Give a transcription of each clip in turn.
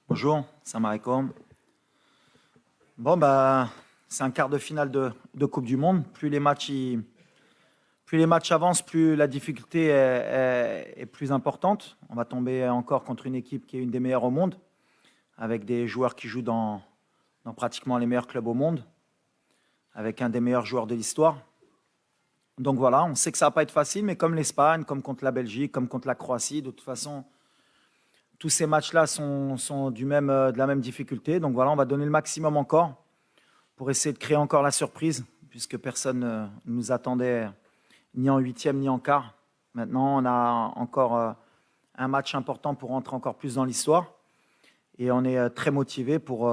Bonjour, salam alaikum. Bon, c'est un quart de finale de Coupe du Monde. Plus les matchs avancent, plus la difficulté est plus importante. On va tomber encore contre une équipe qui est une des meilleures au monde, avec des joueurs qui jouent dans pratiquement les meilleurs clubs au monde, avec un des meilleurs joueurs de l'histoire. Donc voilà, on sait que ça va pas être facile, mais comme l'Espagne, comme contre la Belgique, comme contre la Croatie, de toute façon, tous ces matchs-là sont de la même difficulté. Donc voilà, on va donner le maximum encore pour essayer de créer encore la surprise, puisque personne ne nous attendait ni en huitième ni en quart. Maintenant, on a encore un match important pour rentrer encore plus dans l'histoire. Et on est très motivé pour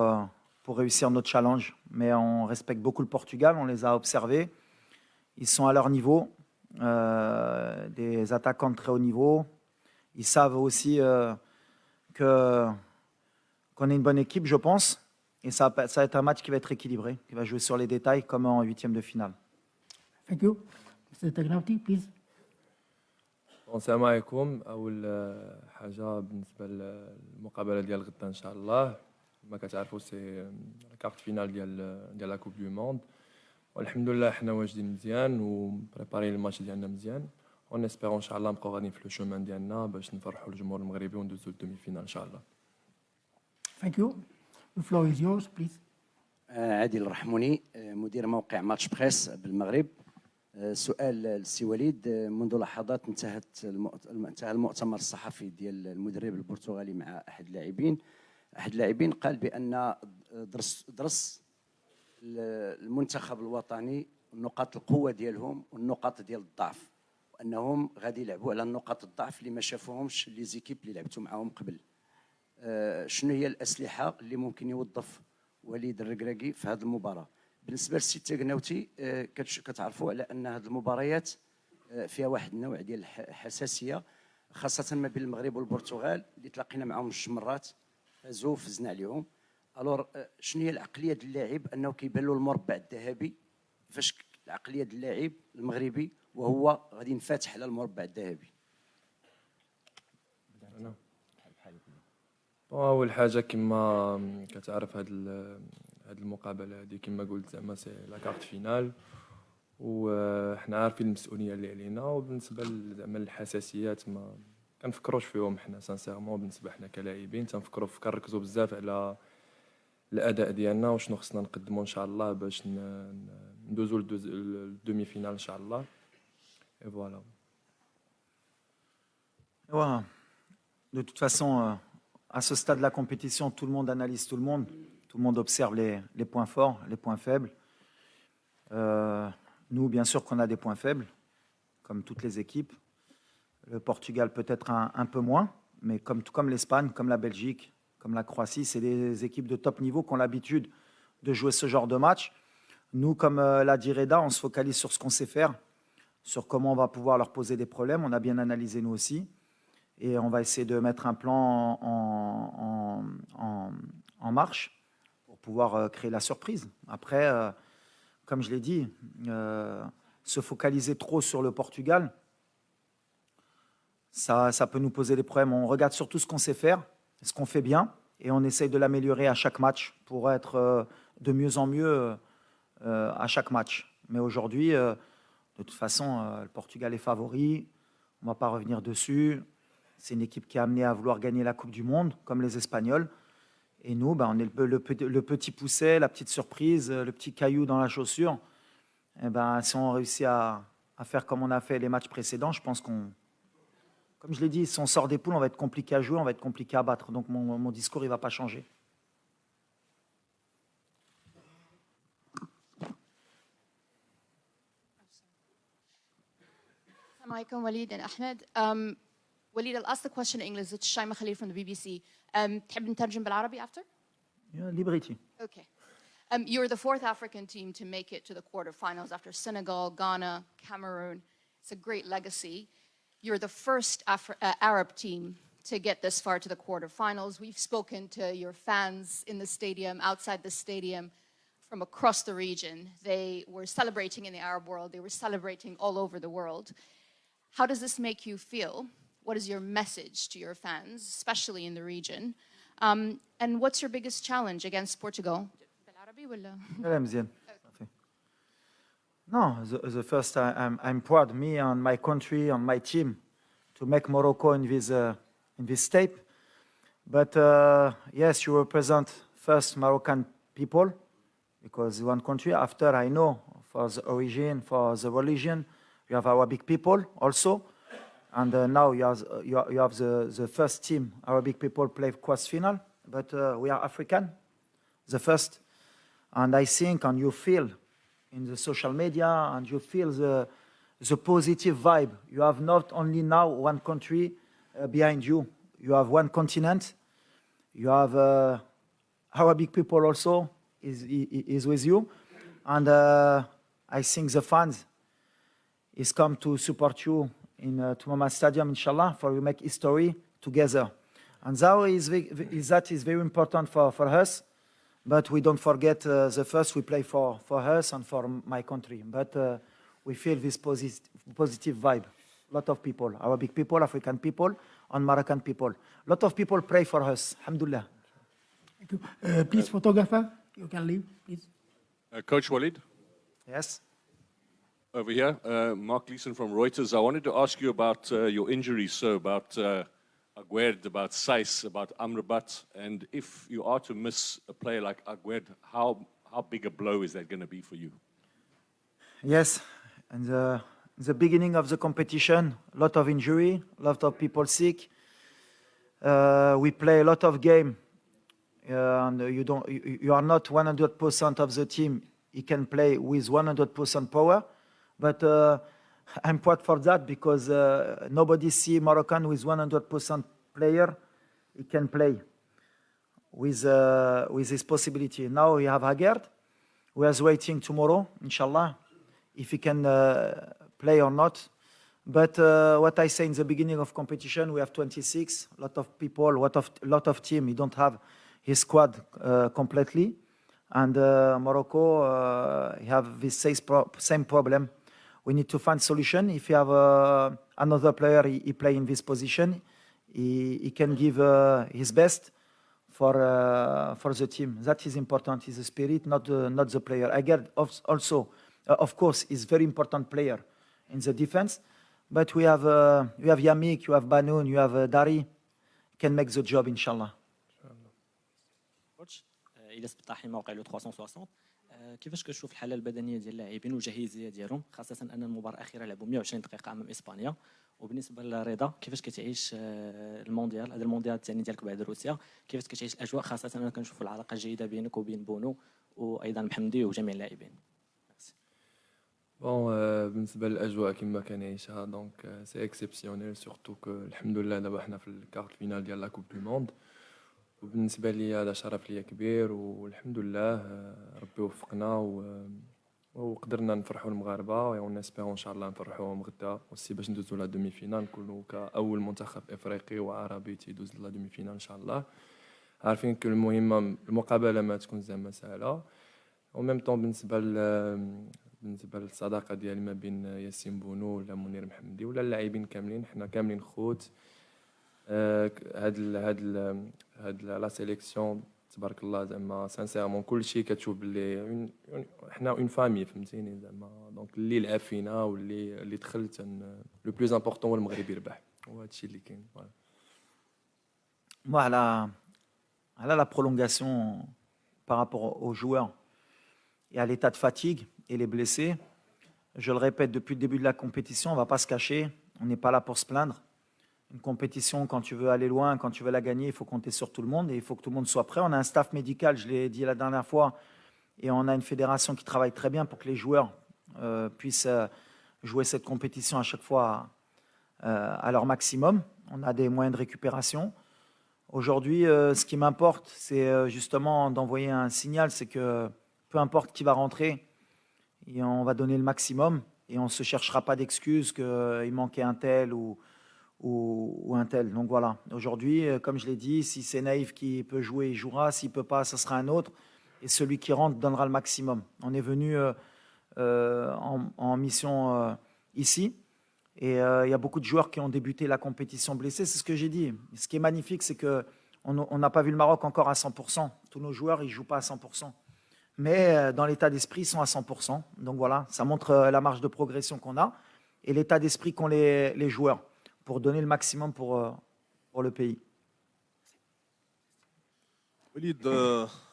réussir notre challenge. Mais on respecte beaucoup le Portugal, on les a observés. Ils sont à leur niveau, des attaquants de très haut niveau. Ils savent aussi qu'on est une bonne équipe, je pense. Et ça va être un match qui va être équilibré, qui va jouer sur les détails comme en huitième de finale. Thank you. Mr. Tagnauti, please. السلام عليكم. اول حاجه بالنسبه للمقابله ديال غدا ان شاء الله، ما كتعرفوا سي كارت فينال ديال لا كوب دو موند، والحمد لله حنا واجدين مزيان وبريبارين الماتش ديالنا مزيان، ونسبيرون ان شاء الله نبقاو غاديين في لو شومان ديالنا باش نفرحوا الجمهور المغربي وندوزو للدومي فينال ان شاء الله. Thank you. The floor is yours, please. عادل الرحموني، مدير موقع ماتش بريس بالمغرب. سؤال للسي وليد. منذ لحظات انتهى المؤتمر الصحفي ديال المدرب البرتغالي مع احد اللاعبين قال بان درس المنتخب الوطني نقاط القوه ديالهم والنقاط ديال الضعف، وانهم غادي يلعبوا على نقاط الضعف اللي ما شافوهمش لي زيكيب اللي لعبتوا معاهم قبل. شنو هي الاسلحه اللي ممكن يوظف وليد الركراكي في هذه المباراه؟ بالنسبه للسي تاغناوتي، كتعرفوا على ان هذه المباريات فيها واحد النوع ديال الحساسيه، خاصه ما بين المغرب والبرتغال اللي تلاقينا معهم جوج مرات، فازوا وفزنا عليهم. الور شنو هي العقليه ديال اللاعب انه كيبان له المربع الذهبي؟ فاش العقليه ديال اللاعب المغربي وهو غادي ينفتح على المربع الذهبي؟ اول حاجه كما كتعرف هاد المقابله هذه كما قلت زعما سي لا كارت فينال، وحنا عارفين المسؤوليه اللي علينا، وبالنسبه زعما الحساسيات ما كنفكروش فيهم حنا سانسيرمون. بالنسبه حنا كلاعبين كنركزوا بزاف على الاداء ديالنا وشنو خصنا نقدموا ان شاء الله باش ندوزو للدومي فينال ان شاء الله. اي فوالا. De toute façon, à ce stade de la compétition, tout le monde analyse tout le monde observe les points forts, les points faibles. Nous, bien sûr qu'on a des points faibles, comme toutes les équipes. Le Portugal peut-être un peu moins, mais comme l'Espagne, comme la Belgique, comme la Croatie, c'est des équipes de top niveau qui ont l'habitude de jouer ce genre de match. Nous, comme l'a dit Reda, on se focalise sur ce qu'on sait faire, sur comment on va pouvoir leur poser des problèmes. On a bien analysé nous aussi. Et on va essayer de mettre un plan en marche pour pouvoir créer la surprise. Après, comme je l'ai dit, se focaliser trop sur le Portugal, ça peut nous poser des problèmes. On regarde surtout ce qu'on sait faire, ce qu'on fait bien, et on essaye de l'améliorer à chaque match pour être de mieux en mieux à chaque match. Mais aujourd'hui, de toute façon, le Portugal est favori, on ne va pas revenir dessus. C'est une équipe qui est amenée à vouloir gagner la Coupe du Monde, comme les Espagnols. Et nous, on est le petit pousset, la petite surprise, le petit caillou dans la chaussure. Et si on réussit à faire comme on a fait les matchs précédents, je pense comme je l'ai dit, si on sort des poules, on va être compliqué à jouer, on va être compliqué à battre. Donc mon discours, il ne va pas changer. Assalamu alaikum, Walid and Ahmed. Walid, I'll ask the question in English. It's Shaima Khalil from the BBC. تحب نترجم بالعربي after? Yeah, liberty. Okay. You're the fourth African team to make it to the quarterfinals after Senegal, Ghana, Cameroon. It's a great legacy. You're the first Arab team to get this far to the quarterfinals. We've spoken to your fans in the stadium, outside the stadium, from across the region. They were celebrating in the Arab world. They were celebrating all over the world. How does this make you feel? What is your message to your fans, especially in the region? And what's your biggest challenge against Portugal? بالعربي ولا؟ لا مزيان. No, the first I'm proud, me and my country and my team, to make Morocco in this state. But yes, you represent first Moroccan people, because one country. After, I know for the origin, for the religion, you have Arabic people also. And now you have the first team, Arabic people play quarter final. But we are African, the first. And I think, and you feel in the social media, and you feel the positive vibe. You have not only now one country behind you. You have one continent. You have Arabic people also is with you. And I think the fans is come to support you in Tumama Stadium, inshallah, for we make history together. And that is very important for us. But we don't forget the first we play for us and for my country. But we feel this positive vibe. A lot of people, Arabic people, African people, and Moroccan people. A lot of people pray for us. Alhamdulillah. Thank you. Please, photographer, you can leave, please. Coach Walid, Yes. over here. Mark Leeson from Reuters. I wanted to ask you about your injuries, so about Aguerd, about Saiss, about Amrabat, and if you are to miss a player like Aguerd, how big a blow is that going to be for you? Yes. And the beginning of the competition, a lot of injury, a lot of people sick. We play a lot of game, and you are not 100% of the team. You can play with 100% power, but I'm proud for that, because nobody see Moroccan with 100% player. He can play with this possibility. Now we have Aguerd. We are waiting tomorrow, inshallah, if he can play or not. But what I say in the beginning of competition, we have 26, a lot of people, lot of team. He don't have his squad completely, and Morocco have this same problem. We need to find solution. If you have another player, he play in this position, he can give his best for the team. That is important. Is the spirit, not the player. Aguerd also, of course, is very important player in the defense. But we have Yamik, you have Banoun, you have Dari, can make the job, inshallah. كوتش الياس بطاحي موقع لو 360 كيفاش كتشوف الحاله البدنيه ديال اللاعبين والجاهزيه ديالهم، خاصه ان المباراه الاخيره لعبوا 120 دقيقه امام اسبانيا؟ وبالنسبه لرضا، كيفاش كتعيش المونديال، هذا المونديال الثاني ديالك بعد روسيا، كيفاش كتعيش الاجواء، خاصه انا كنشوف العلاقه الجيده بينك وبين بونو وايضا محمدي وجميع اللاعبين؟ بون بالنسبه للاجواء كما كنعيشها دونك سي اكسيبسيونيل، سورتو كو الحمد لله دابا حنا في الكارت فينال ديال لا كوب دو موند، وبالنسبه لي هذا شرف ليا كبير، والحمد لله ربي وفقنا وقدرنا نفرحوا المغاربه، ونسبيرو ان شاء الله نفرحوهم غدا وسي باش ندوزو لا دومي فينال، نكونوا كاول منتخب افريقي وعربي تيدوز لا دومي فينال ان شاء الله. عارفين كو المهمه المقابله ما تكون زعما سهله، وميم طون بالنسبه للصداقه ديالي ما بين ياسين بونو ولا منير محمدي ولا اللاعبين كاملين، حنا كاملين خوت. هاد لا سيليكسيون تبارك الله زعما سانسيرمون كلشي كتشوف بلي حنا اون فامي، فهمتيني زعما. دونك اللي لعب فينا واللي دخلت لو بلوز امبورطون هو المغرب يربح، وهذا الشيء اللي كاين. Moi, à la prolongation par rapport aux joueurs et à l'état de fatigue et les blessés, je le répète depuis le début de la compétition, on ne va pas se cacher, on n'est pas là pour se plaindre. Une compétition, quand tu veux aller loin, quand tu veux la gagner, il faut compter sur tout le monde et il faut que tout le monde soit prêt. On a un staff médical, je l'ai dit la dernière fois, et on a une fédération qui travaille très bien pour que les joueurs puissent jouer cette compétition à chaque fois à leur maximum. On a des moyens de récupération. Aujourd'hui, ce qui m'importe, c'est justement d'envoyer un signal, c'est que peu importe qui va rentrer, et on va donner le maximum et on ne se cherchera pas d'excuses qu'il manquait un tel ou un tel. Donc voilà, aujourd'hui, comme je l'ai dit, si c'est Naïf qui peut jouer, il jouera. S'il ne peut pas, ce sera un autre. Et celui qui rentre donnera le maximum. On est venu en mission ici. Et il y a beaucoup de joueurs qui ont débuté la compétition blessés. C'est ce que j'ai dit. Ce qui est magnifique, c'est que on n'a pas vu le Maroc encore à 100%. Tous nos joueurs, ils ne jouent pas à 100%. Mais dans l'état d'esprit, ils sont à 100%. Donc voilà, ça montre la marge de progression qu'on a et l'état d'esprit qu'ont les joueurs pour donner le maximum pour le pays. وليد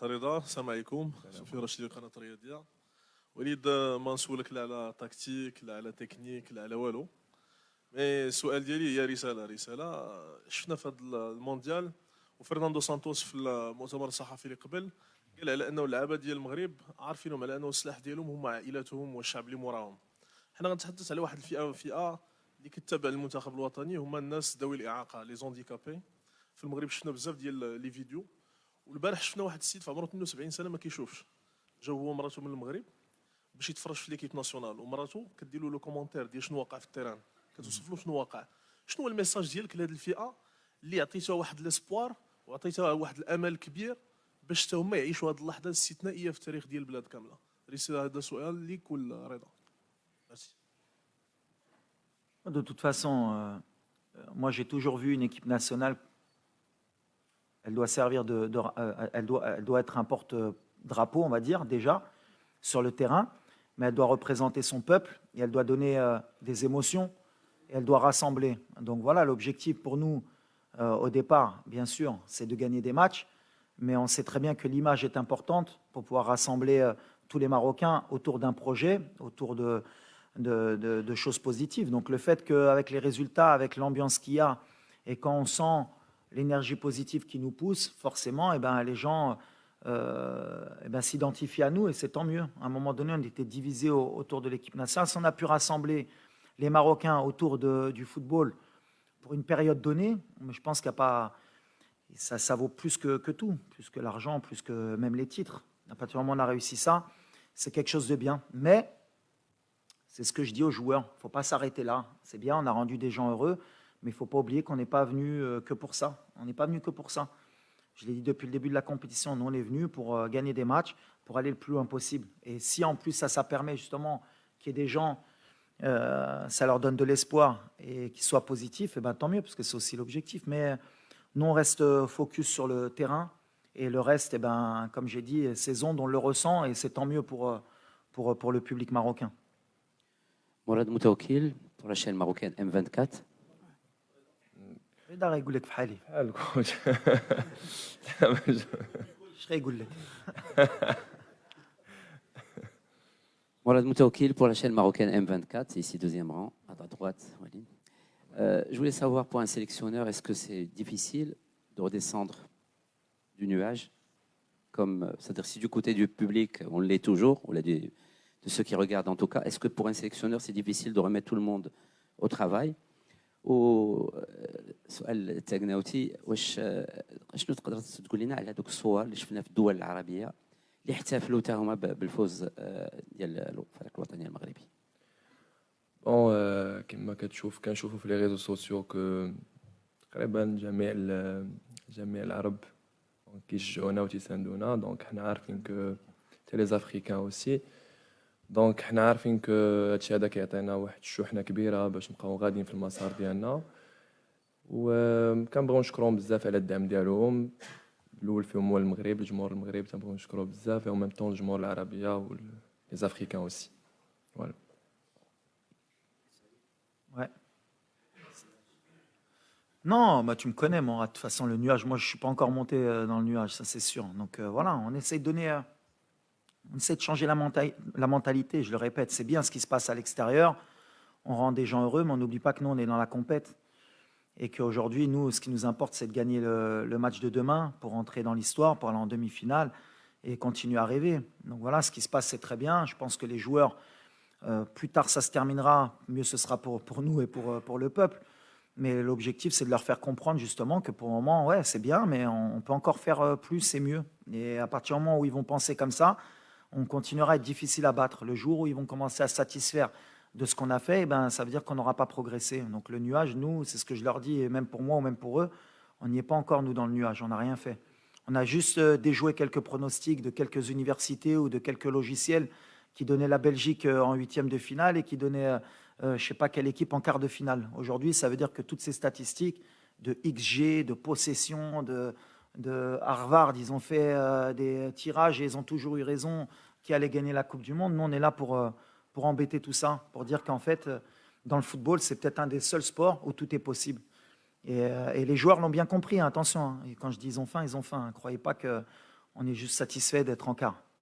رضا السلام عليكم صوفي رشيد قناه الرياضيه وليد ما نسولك لا على تكتيك لا على تكنيك لا على والو مي السؤال ديالي هي رساله شفنا في هذا المونديال وفرناندو سانتوس في المؤتمر الصحفي اللي قبل قال على انه اللعابه ديال المغرب عارفينهم على انه السلاح ديالهم هما عائلاتهم والشعب اللي موراهم. حنا غنتحدث على واحد الفئه اللي كتتابع المنتخب الوطني هما الناس ذوي الاعاقه لي زونديكابي. في المغرب شفنا بزاف ديال لي فيديو والبارح شفنا واحد السيد في عمره 72 سنه ما كيشوفش جا هو ومراته من المغرب باش يتفرج في ليكيب ناسيونال ومراته كدير له كومونتير ديال شنو واقع في التيران كتوصف له شنو واقع. شنو هو الميساج ديالك لهذه الفئه اللي عطيتها واحد ليسبوار وعطيتها واحد الامل كبير باش حتى هما يعيشوا هذه اللحظه الاستثنائيه في التاريخ ديال البلاد كامله؟ رساله هذا سؤال ليك ولا رضا؟ ميرسي. De toute façon, moi j'ai toujours vu une équipe nationale, elle doit servir elle doit être un porte-drapeau, on va dire, déjà, sur le terrain, mais elle doit représenter son peuple et elle doit donner des émotions et elle doit rassembler. Donc voilà, l'objectif pour nous, au départ, bien sûr, c'est de gagner des matchs, mais on sait très bien que l'image est importante pour pouvoir rassembler tous les Marocains autour d'un projet, autour de choses positives. Donc le fait qu'avec les résultats, avec l'ambiance qu'il y a, et quand on sent l'énergie positive qui nous pousse, forcément, les gens s'identifient à nous et c'est tant mieux. À un moment donné, on était divisés autour de l'équipe nationale. Si on a pu rassembler les Marocains autour du football pour une période donnée, je pense qu'il n'y a pas... Ça vaut plus que tout, plus que l'argent, plus que même les titres. À partir du moment où on a réussi ça, c'est quelque chose de bien. Mais c'est ce que je dis aux joueurs, il ne faut pas s'arrêter là. C'est bien, on a rendu des gens heureux, mais il ne faut pas oublier qu'on n'est pas venu que pour ça. On n'est pas venu que pour ça. Je l'ai dit depuis le début de la compétition, nous on est venu pour gagner des matchs, pour aller le plus loin possible. Et si en plus ça permet justement qu'il y ait des gens, ça leur donne de l'espoir et qu'ils soient positifs, et tant mieux, parce que c'est aussi l'objectif. Mais nous on reste focus sur le terrain et le reste, comme j'ai dit, ces ondes, on le ressent et c'est tant mieux pour le public marocain. مراد متوكل pour la chaîne marocaine M24. دار يقول لك في حالي بحال كوتش اش غيقول لك Morad Moutaoukil pour la chaîne marocaine M24, ici deuxième rang, à ta droite, Walid. Je voulais savoir pour un sélectionneur, est-ce que c'est difficile de redescendre du nuage c'est-à-dire si du côté du public, on l'est toujours, ou de ceux qui regardent en tout cas, est-ce que pour un sélectionneur, c'est difficile de remettre tout le monde au travail? وسؤال التاغناوتي شنو تقدر تقول لنا على هذوك الصور اللي شفنا في الدول العربيه اللي احتفلوا حتى هما بالفوز ديال الفريق الوطني المغربي؟ بون كما كنشوفوا في لي ريزو سوسيو كو تقريبا جميع العرب كيشجعونا وتيساندونا. دونك حنا عارفين كو تي لي افريكان اوسي. دونك حنا عارفين كو هادشي هذا كيعطينا واحد الشحنه كبيره باش نبقاو غاديين في المسار ديالنا، وكنبغيو نشكرهم بزاف على الدعم ديالهم. الاول فيهم هو المغرب، الجمهور المغرب تنبغيو نشكروه بزاف، و ميم طون الجمهور العربيه و لي افريكان اوسي. فوالا. Ouais. Non, tu me connais, moi. De toute façon, le nuage, moi, je ne suis pas encore monté dans le nuage, ça c'est sûr. Donc voilà, on essaie de donner... On essaie de changer la mentalité, je le répète. C'est bien ce qui se passe à l'extérieur. On rend des gens heureux, mais on n'oublie pas que nous, on est dans la compète. Et qu'aujourd'hui, nous, ce qui nous importe, c'est de gagner le match de demain pour entrer dans l'histoire, pour aller en demi-finale et continuer à rêver. Donc voilà, ce qui se passe, c'est très bien. Je pense que les joueurs, plus tard ça se terminera, mieux ce sera pour nous et pour le peuple. Mais l'objectif, c'est de leur faire comprendre justement que pour le moment, ouais, c'est bien, mais on peut encore faire plus et mieux. Et à partir du moment où ils vont penser comme ça, on continuera à être difficile à battre. Le jour où ils vont commencer à se satisfaire de ce qu'on a fait, ça veut dire qu'on n'aura pas progressé. Donc le nuage, nous, c'est ce que je leur dis, et même pour moi ou même pour eux, on n'y est pas encore, nous, dans le nuage. On n'a rien fait. On a juste déjoué quelques pronostics de quelques universités ou de quelques logiciels qui donnaient la Belgique en 8e de finale et qui donnaient, je ne sais pas quelle équipe en quart de finale. Aujourd'hui, ça veut dire que toutes ces statistiques de XG, de possession, de Harvard, ils ont fait des tirages et ils ont toujours eu raison qui allait gagner la Coupe du Monde. Nous, on est là pour embêter tout ça, pour dire qu'en fait, dans le football, c'est peut-être un des seuls sports où tout est possible. Et les joueurs l'ont bien compris, hein, attention. Hein. Et quand je dis ils ont faim, ils ont faim. Ne croyez pas qu'on est juste satisfait d'être en quart.